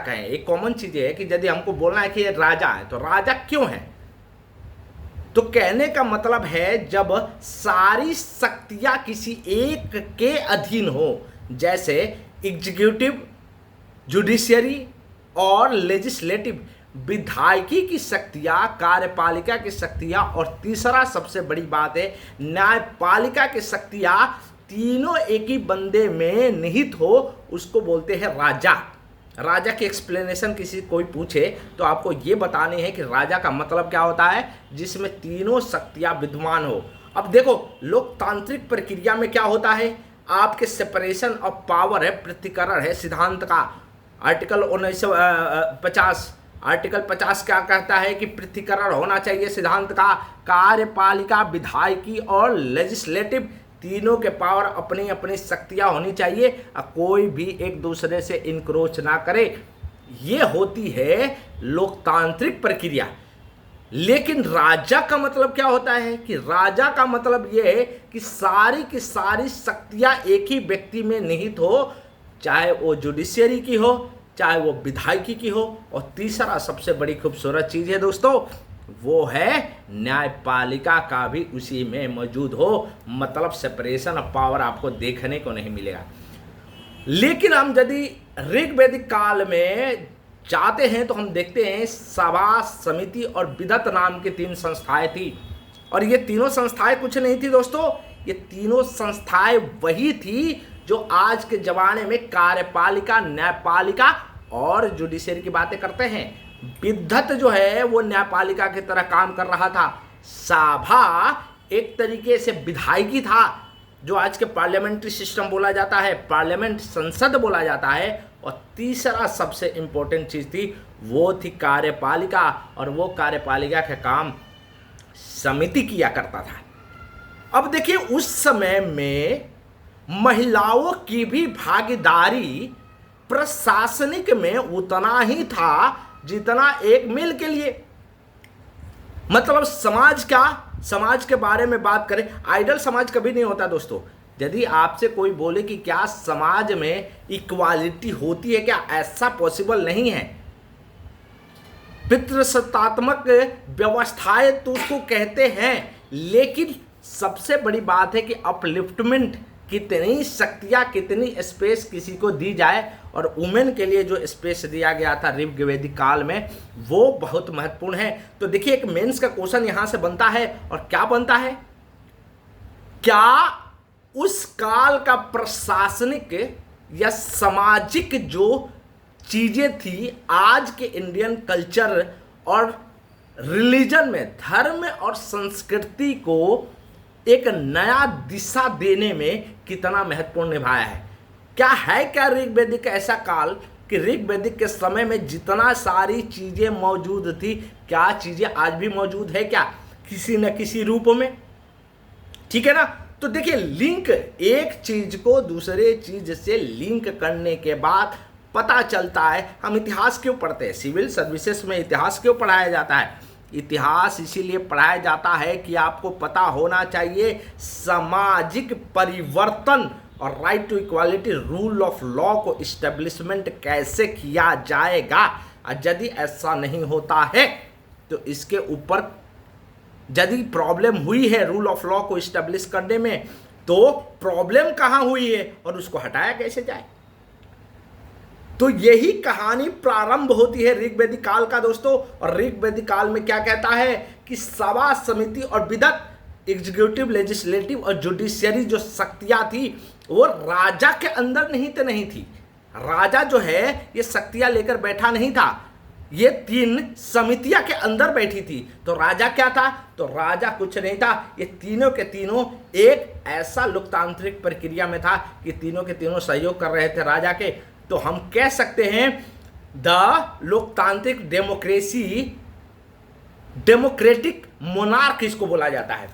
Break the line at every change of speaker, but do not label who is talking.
कहें, एक कॉमन चीज है कि यदि हमको बोलना है कि ये राजा है तो राजा क्यों है, तो कहने का मतलब है जब सारी शक्तियां किसी एक के अधीन हो, जैसे एग्जीक्यूटिव, जुडिशियरी और लेजिस्लेटिव, विधायिकी की शक्तियां, कार्यपालिका की शक्तियां, और तीसरा सबसे बड़ी बात है न्यायपालिका की शक्तियां, तीनों एक ही बंदे में निहित हो, उसको बोलते हैं राजा। राजा की एक्सप्लेनेशन किसी कोई पूछे तो आपको ये बतानी है कि राजा का मतलब क्या होता है, जिसमें तीनों शक्तियां विद्यमान हो। अब देखो लोकतांत्रिक प्रक्रिया में क्या होता है, आपके सेपरेशन ऑफ पावर है, पृथक्करण है सिद्धांत का। आर्टिकल 1950 आर्टिकल 50 क्या कहता है कि पृथक्करण होना चाहिए सिद्धांत का। कार्यपालिका, विधायिकी और लेजिस्लेटिव, तीनों के पावर अपनी अपनी शक्तियां होनी चाहिए, कोई भी एक दूसरे से इनक्रोच ना करे। ये होती है लोकतांत्रिक प्रक्रिया। लेकिन राजा का मतलब क्या होता है कि राजा का मतलब ये है कि सारी की सारी शक्तियां एक ही व्यक्ति में निहित हो, चाहे वो जुडिशियरी की हो, चाहे वो विधायिकी की हो, और तीसरा सबसे बड़ी खूबसूरत चीज है दोस्तों, वो है न्यायपालिका का भी उसी में मौजूद हो। मतलब सेपरेशन ऑफ पावर आपको देखने को नहीं मिलेगा। लेकिन हम यदि ऋग्वैदिक काल में जाते हैं तो हम देखते हैं सभा, समिति और विदत नाम की 3 संस्थाएं थी। और ये तीनों संस्थाएं कुछ नहीं थी दोस्तों, ये तीनों संस्थाएं वही थी जो आज के जमाने में कार्यपालिका, न्यायपालिका और जुडिशियरी की बातें करते हैं। विद्वत जो है वो न्यायपालिका की तरह काम कर रहा था। सभा एक तरीके से विधायिकी था, जो आज के पार्लियामेंट्री सिस्टम बोला जाता है, पार्लियामेंट, संसद बोला जाता है। और तीसरा सबसे इंपॉर्टेंट चीज थी, वो थी कार्यपालिका, और वो कार्यपालिका का काम समिति किया करता था। अब देखिए उस समय में महिलाओं की भी भागीदारी प्रशासनिक में उतना ही था जितना एक मेल के लिए। मतलब समाज के बारे में बात करें, आइडल समाज कभी नहीं होता दोस्तों। यदि आपसे कोई बोले कि क्या समाज में इक्वालिटी होती है क्या, ऐसा पॉसिबल नहीं है। पितृसत्तात्मक व्यवस्थाएं तो उसको कहते हैं, लेकिन सबसे बड़ी बात है कि अपलिफ्टमेंट, कितनी शक्तियां, कितनी स्पेस किसी को दी जाए। और वुमेन के लिए जो स्पेस दिया गया था ऋग्वैदिक काल में, वो बहुत महत्वपूर्ण है। तो देखिए एक मेंस का क्वेश्चन यहां से बनता है, और क्या बनता है, क्या उस काल का प्रशासनिक या सामाजिक जो चीजें थी आज के इंडियन कल्चर और रिलीजन में, धर्म और संस्कृति को एक नया दिशा देने में कितना महत्वपूर्ण निभाया है। क्या ऋग्वैदिक ऐसा काल कि ऋग्वैदिक के समय में जितना सारी चीजें मौजूद थी, क्या चीजें आज भी मौजूद है क्या, किसी न किसी रूप में। ठीक है ना। तो देखिए लिंक, एक चीज को दूसरे चीज से लिंक करने के बाद पता चलता है। हम इतिहास क्यों पढ़ते हैं, सिविल सर्विसेज में इतिहास क्यों पढ़ाया जाता है। इतिहास इसीलिए पढ़ाया जाता है कि आपको पता होना चाहिए सामाजिक परिवर्तन और right to equality, rule of law को इस्टेब्लिशमेंट कैसे किया जाएगा। और यदि ऐसा नहीं होता है तो इसके ऊपर यदि प्रॉब्लम हुई है रूल ऑफ लॉ को इस्टेब्लिश करने में, तो प्रॉब्लम कहां हुई है और उसको हटाया कैसे जाए। तो यही कहानी प्रारंभ होती है ऋग्वैदिक काल का दोस्तों। और ऋग्वैदिक काल में क्या कहता है कि सभा, समिति और विदत, एग्जीक्यूटिव, लेजिस्लेटिव और जुडिशियरी जो शक्तियां थी वो राजा के अंदर नहीं थी। राजा जो है ये शक्तियां लेकर बैठा नहीं था, ये 3 समितियां के अंदर बैठी थी। तो राजा क्या था, तो राजा कुछ नहीं था, ये तीनों के तीनों एक ऐसा लोकतांत्रिक प्रक्रिया में था कि तीनों के तीनों सहयोग कर रहे थे राजा के। तो हम कह सकते हैं द लोकतांत्रिक डेमोक्रेसी, डेमोक्रेटिक मोनार्क इसको बोला जाता है।